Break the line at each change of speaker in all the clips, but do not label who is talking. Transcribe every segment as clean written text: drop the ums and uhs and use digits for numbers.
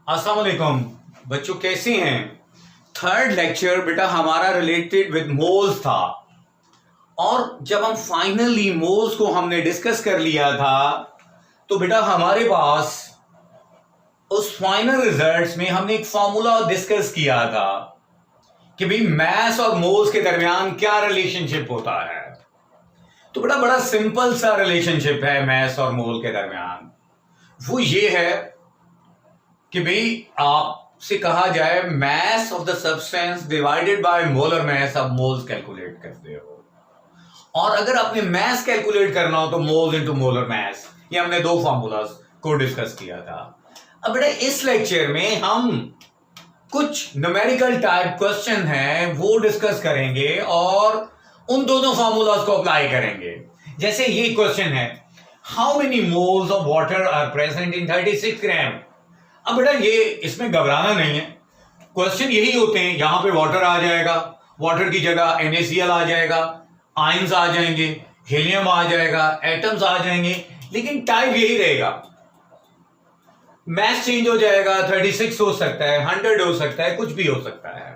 अस्सलाम वालेकुम बच्चों, कैसे हैं। थर्ड लेक्चर बेटा हमारा रिलेटेड विद मोल्स था और जब हम फाइनली मोल्स को हमने डिस्कस कर लिया था तो बेटा हमारे पास उस फाइनल रिजल्ट्स में हमने एक फॉर्मूला डिस्कस किया था कि भाई मैस और मोल्स के दरमियान क्या रिलेशनशिप होता है। तो बेटा बड़ा सिंपल सा रिलेशनशिप है मैस और मोल के दरमियान। वो ये है कि भाई आपसे कहा जाए mass of the substance divided by molar mass, आप मोल्स कैलकुलेट करते हो और अगर आपने मैस कैलकुलेट करना हो तो मोल्स इनटू मोलर मैस। ये हमने दो फॉर्मूलाज को डिस्कस किया था। अब बेटा इस लेक्चर में हम कुछ न्यूमेरिकल टाइप क्वेश्चन हैं वो डिस्कस करेंगे और उन दोनों फॉर्मूलाज को अप्लाई करेंगे। जैसे ये क्वेश्चन है, how many moles of water are present in 36 gram. अब बेटा ये इसमें घबराना नहीं है, क्वेश्चन यही होते हैं। यहां पे वाटर आ जाएगा, वाटर की जगह NaCl आ जाएगा, आयंस आ जाएंगे, हीलियम आ जाएगा, एटम्स आ जाएंगे, लेकिन टाइप यही रहेगा। मैथ चेंज हो जाएगा, 36 हो सकता है, 100 हो सकता है, कुछ भी हो सकता है।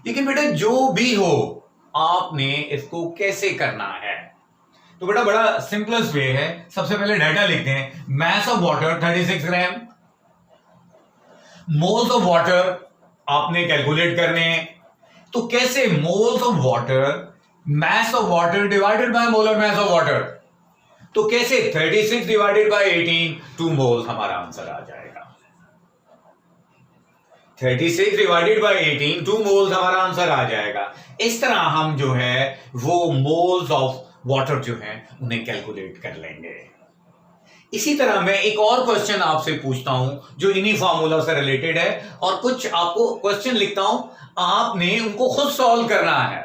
लेकिन बेटा जो भी हो आपने इसको कैसे करना है। तो बेटा बड़ा सिंपलेस्ट वे है, सबसे पहले डाटा लिखते हैं। Mass of water 36 gram, moles of water आपने कैलकुलेट करने हैं। तो कैसे moles of water mass of water divided by molar mass of water, तो कैसे 36 डिवाइडेड बाय 18 2 मोल्स हमारा आंसर आ जाएगा। 36 डिवाइडेड बाय 18 2 मोल्स हमारा आंसर आ जाएगा। इस तरह हम जो है वो मोल्स ऑफ वाटर जो है उन्हें कैलकुलेट कर लेंगे। इसी तरह मैं एक और क्वेश्चन आपसे पूछता हूं जो इन्हीं फार्मूला से रिलेटेड है और कुछ आपको क्वेश्चन लिखता हूं, आपने उनको खुद सॉल्व करना है।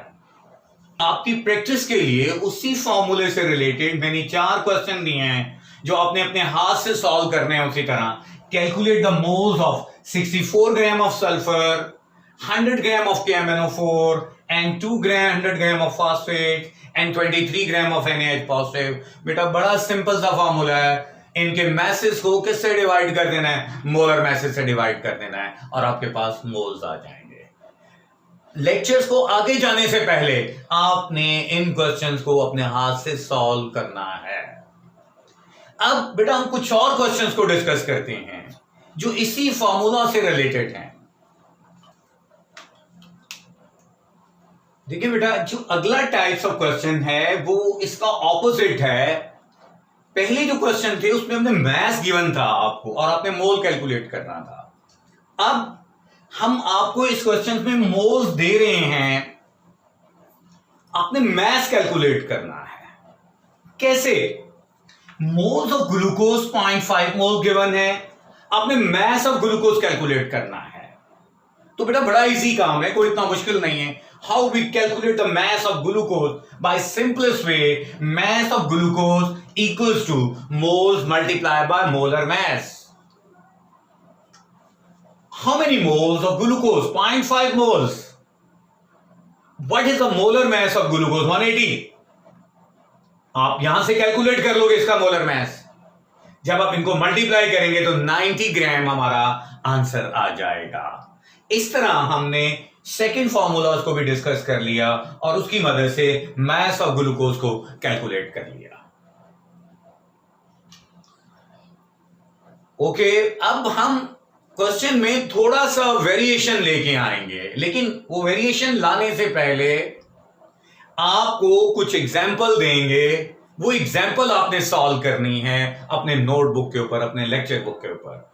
आपकी प्रैक्टिस के लिए उसी फॉर्मूले से रिलेटेड मैंने 4 क्वेश्चन दिए हैं जो आपने अपने हाथ से सॉल्व करने हैं। उसी तरह calculate the moles of 64 gram of sulphur, 100 gram of KMnO4 and 100 gram of phosphate and 23 gram of NaH positive. बेटा बड़ा सिंपल सा फॉर्मूला है। इनके मैसेज को किससे डिवाइड कर देना है, मोलर मैसेज से डिवाइड कर देना है और आपके पास मोल्स आ जाएंगे। लेक्चर्स को आगे जाने से पहले आपने इन क्वेश्चंस को अपने हाथ से सॉल्व करना है। अब बेटा हम कुछ और क्वेश्चंस को डिस्कस करते हैं जो इसी फॉर्मूला से रिलेटेड हैं। देखिए बेटा जो अगला टाइप्स ऑफ क्वेश्चन है वो इसका ऑपोजिट है। पहले जो क्वेश्चन थे उसमें हमने मैस गिवन था आपको और आपने मोल कैलकुलेट करना था। अब हम आपको इस क्वेश्चन में मोल्स दे रहे हैं, आपने मैस कैलकुलेट करना है। कैसे? Moles of glucose 0.5 mole given है, आपने मैस ऑफ ग्लूकोज कैलकुलेट करना है। तो बेटा बड़ा इजी काम है, कोई इतना मुश्किल नहीं है। How we calculate the mass of glucose? by simplest way, mass of glucose equals to moles multiplied by molar mass. How many moles of glucose? 0.5 moles. What is the molar mass of glucose? 180. आप यहां से calculate कर लोगे इसका molar mass. जब आप इनको multiply करेंगे तो 90 ग्राम हमारा आंसर आ जाएगा। इस तरह हमने सेकेंड फॉर्मूलाज को भी डिस्कस कर लिया और उसकी मदद से मास ऑफ ग्लूकोज को कैलकुलेट कर लिया। ओके, अब हम क्वेश्चन में थोड़ा सा वेरिएशन लेके आएंगे, लेकिन वो वेरिएशन लाने से पहले आपको कुछ एग्जाम्पल देंगे। वो एग्जाम्पल आपने सॉल्व करनी है अपने नोटबुक के ऊपर, अपने लेक्चर बुक के ऊपर।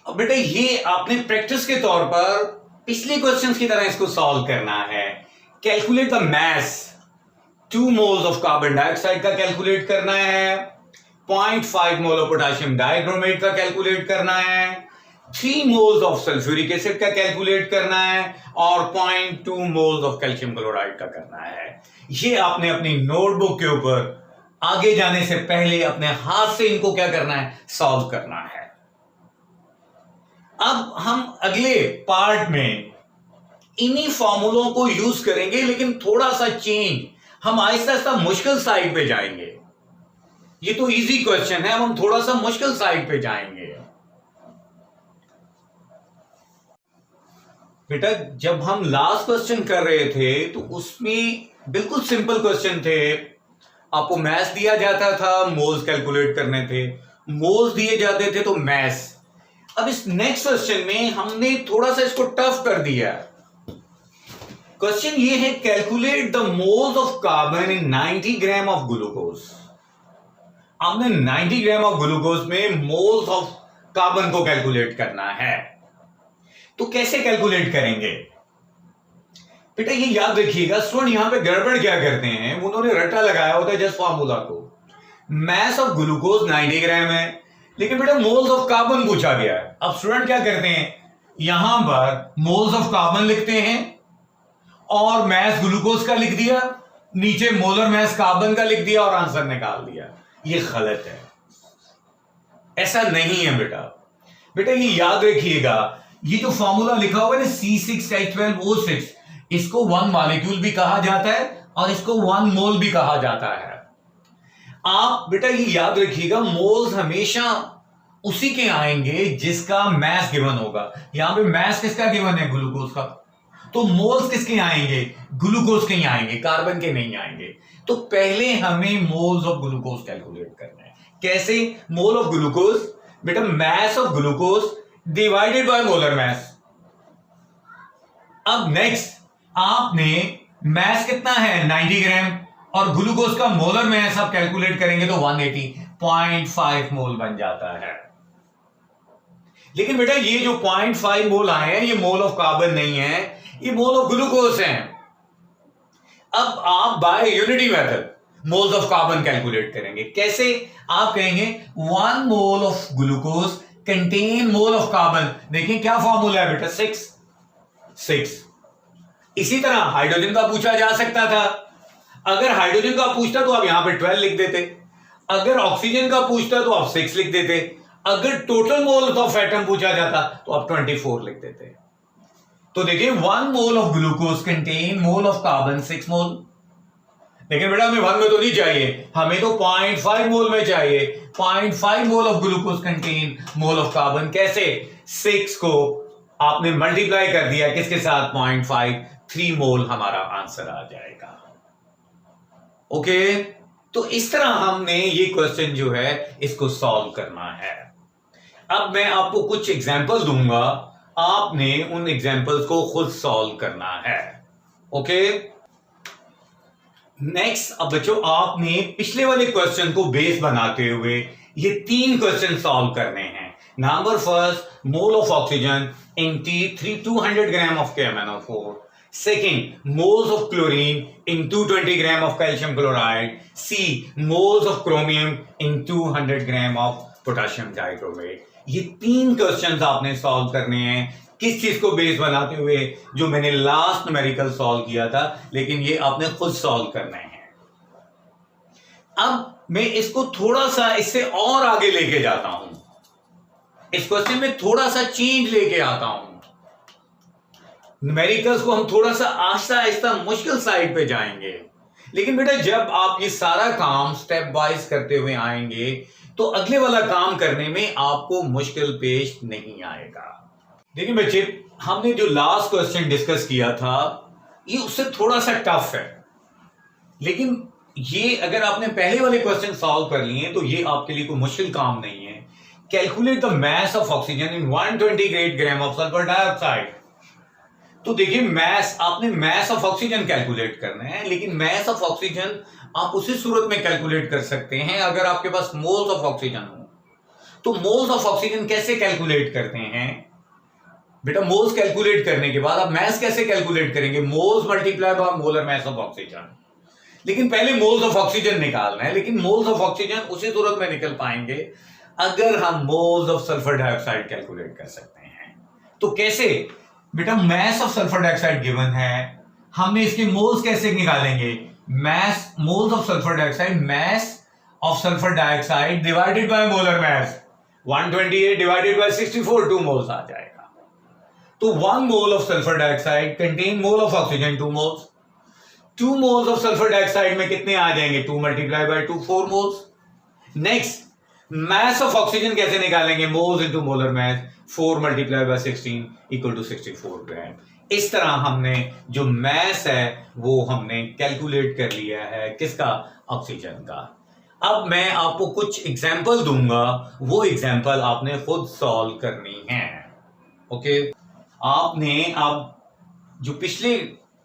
अब बेटा ये आपने प्रैक्टिस के तौर पर पिछले क्वेश्चंस की तरह इसको सॉल्व करना है। Calculate the mass, 2 moles of carbon dioxide का कैलकुलेट करना है, 0.5 मोल ऑफ पोटेशियम डाइक्रोमेट का कैलकुलेट करना है, 3 मोल्स ऑफ सल्फ्यूरिक एसिड का कैलकुलेट करना है और 0.2 मोल्स ऑफ कैल्शियम क्लोराइड का करना है। ये आपने अपनी नोटबुक के ऊपर आगे जाने से पहले अपने हाथ से इनको क्या करना है, सॉल्व करना है। अब हम अगले पार्ट में इन्हीं फॉर्मूलों को यूज करेंगे, लेकिन थोड़ा सा चेंज, हम आहिस्ता आहिस्ता मुश्किल साइड पे जाएंगे। ये तो इजी क्वेश्चन है, अब हम थोड़ा सा मुश्किल साइड पे जाएंगे। बेटा जब हम लास्ट क्वेश्चन कर रहे थे तो उसमें बिल्कुल सिंपल क्वेश्चन थे, आपको मैथ्स दिया जाता था, मोल्स कैलकुलेट करने थे, मोल्स दिए जाते थे तो मैथ्स। अब इस नेक्स्ट क्वेश्चन में हमने थोड़ा सा इसको टफ कर दिया। क्वेश्चन ये है, calculate the moles of carbon in 90 gram of glucose. हमने 90 ग्राम ऑफ ग्लूकोज में मोल्स ऑफ कार्बन को कैलकुलेट करना है, तो कैसे कैलकुलेट करेंगे? बेटा ये याद रखिएगा, स्टूडेंट यहां पे गड़बड़ क्या करते हैं, उन्होंने रट्टा लगाया होता है जस्ट फार्मूला को। मास ऑफ ग्लूकोज 90 ग्राम है, लेकिन बेटा मोल्स ऑफ कार्बन पूछा गया है। अब स्टूडेंट क्या करते हैं, यहां पर मोल्स ऑफ कार्बन लिखते हैं और मास ग्लूकोज का लिख दिया, नीचे मोलर मास कार्बन का लिख दिया और आंसर निकाल दिया। ये गलत है, ऐसा नहीं है बेटा। बेटा ये याद रखिएगा, ये जो फॉर्मूला लिखा हुआ है ना C6H12O6, इसको 1 मॉलिक्यूल भी कहा जाता है और इसको 1 मोल भी कहा जाता है। आप बेटा ये याद रखिएगा, मोल्स हमेशा उसी के आएंगे जिसका मास गिवन होगा। यहां पे मास किसका गिवन है, ग्लूकोज का, तो मोल्स किसके आएंगे, ग्लूकोज के ही आएंगे, कार्बन के नहीं आएंगे। तो पहले हमें मोल्स ऑफ ग्लूकोज कैलकुलेट करना है। कैसे? मोल ऑफ ग्लूकोज, बेटा mass of glucose divided by molar मास। अब नेक्स्ट आपने मास कितना है 90 ग्राम और ग्लूकोज का मोलर मास आप कैलकुलेट करेंगे तो 180.5 मोल बन जाता है। लेकिन बेटा ये जो 0.5 मोल आए हैं ये मोल ऑफ कार्बन नहीं है, ये मोल ऑफ ग्लूकोज हैं। अब आप by unity method moles of carbon calculate करेंगे। कैसे? आप कहेंगे 1 mole of glucose contain mole of carbon. देखिए क्या फॉर्मूला है बेटा, 6। इसी तरह हाइड्रोजन का पूछा जा सकता था। अगर हाइड्रोजन का पूछता तो आप यहां पे 12 लिख देते, अगर ऑक्सीजन का पूछता तो आप 6 लिख देते, अगर टोटल मोल ऑफ एटम पूछा जाता तो आप 24 लिख देते। तो देखिए 1 mole of glucose contain mole of carbon 6 मोल। लेकिन बेटा हमें 1 में तो नहीं चाहिए, हमें तो 0.5 मोल में चाहिए। 0.5 mole of glucose contain mole of carbon. कैसे? 6 को आपने मल्टीप्लाई कर दिया किसके साथ, 0.5, 3 मोल हमारा आंसर आ जाएगा। ओके, तो इस तरह हमने ये क्वेश्चन जो है इसको सॉल्व करना है। अब मैं आपको कुछ एग्जांपल दूंगा, आपने उन एग्जांपल्स को खुद सॉल्व करना है। ओके, नेक्स्ट अब बच्चों आपने पिछले वाले क्वेश्चन को बेस बनाते हुए ये 3 क्वेश्चन सॉल्व करने हैं। Number first, mole of oxygen in T 200 gram of KMnO4। Second, moles of chlorine in 220 gram of calcium chloride. C, moles of chromium in 200 gram of potassium dichromate. ये 3 questions आपने solve करने हैं। किस चीज को base बनाते हुए, जो मैंने लास्ट न्यूमेरिकल सॉल्व किया था, लेकिन ये आपने खुद सॉल्व करने हैं। अब मैं इसको थोड़ा सा इससे और आगे लेके जाता हूं, इस क्वेश्चन में थोड़ा सा चेंज लेके आता हूं। न्यूमेरिकल्स को हम थोड़ा सा आहिस्ता आहिस्ता मुश्किल साइड पे जाएंगे, लेकिन बेटा जब आप ये सारा काम स्टेप वाइज करते हुए आएंगे तो अगले वाला काम करने में आपको मुश्किल पेश नहीं आएगा। देखिए बच्चे, हमने जो लास्ट क्वेश्चन डिस्कस किया था ये उससे थोड़ा सा टफ है, लेकिन ये अगर आपने पहले वाले क्वेश्चन सॉल्व कर लिए तो ये आपके लिए कोई मुश्किल काम नहीं है। Calculate the mass of oxygen in 128 gram of sulphur dioxide. तो देखिए मास, आपने मास ऑफ ऑक्सीजन कैलकुलेट करना है, लेकिन मास ऑफ ऑक्सीजन आप उसी सूरत में कैलकुलेट कर सकते हैं अगर आपके पास मोल्स ऑफ ऑक्सीजन हो। तो मोल्स ऑफ ऑक्सीजन कैसे कैलकुलेट करते हैं बेटा? मोल्स कैलकुलेट करने के बाद आप मास कैसे कैलकुलेट करेंगे? Moles multiply by molar mass of oxygen. लेकिन पहले मोल्स ऑफ ऑक्सीजन निकालना है, लेकिन मोल्स ऑफ ऑक्सीजन उसी सूरत में निकल पाएंगे अगर हम moles of sulphur dioxide calculate कर सकते हैं। तो कैसे बेटा? Mass of sulphur dioxide given है, हमने इसके मोल्स कैसे निकालेंगे? Mass, moles of sulphur dioxide, mass of sulphur dioxide divided by molar mass, 128 divided by 64, 2 moles आ जाएगा। तो 1 mole of sulphur dioxide contain mole of oxygen 2 moles. 2 moles of sulphur dioxide में कितने आ जाएंगे? 2 multiply by 2, 4 moles. Next, mass of oxygen कैसे निकालेंगे? Moles into molar mass, 4 multiply by 16 equal to 64 gram. इस तरह हमने जो मैस है वो हमने कैलकुलेट कर लिया है, किसका? ऑक्सीजन का। अब मैं आपको कुछ एग्जाम्पल दूंगा, वो एग्जाम्पल आपने खुद सॉल्व करनी है। ओके, आपने अब जो पिछले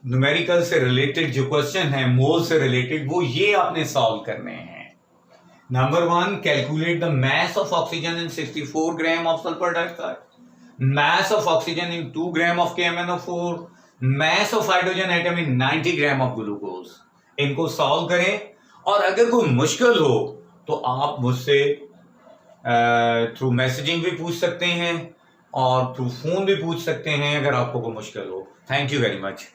न्यूमेरिकल से रिलेटेड जो क्वेश्चन है, मोल से रिलेटेड, वो ये आपने सॉल्व करने हैं। Number 1, calculate the mass of oxygen in 64 gram of sulfur dioxide, mass of oxygen in 2 gram of KMnO4, mass of hydrogen atom in 90 gram of glucose। इनको सॉल्व करें, और अगर कोई मुश्किल हो तो आप मुझसे थ्रू मैसेजिंग भी पूछ सकते हैं और थ्रू फोन भी पूछ सकते हैं, अगर आपको कोई मुश्किल हो। Thank you very much.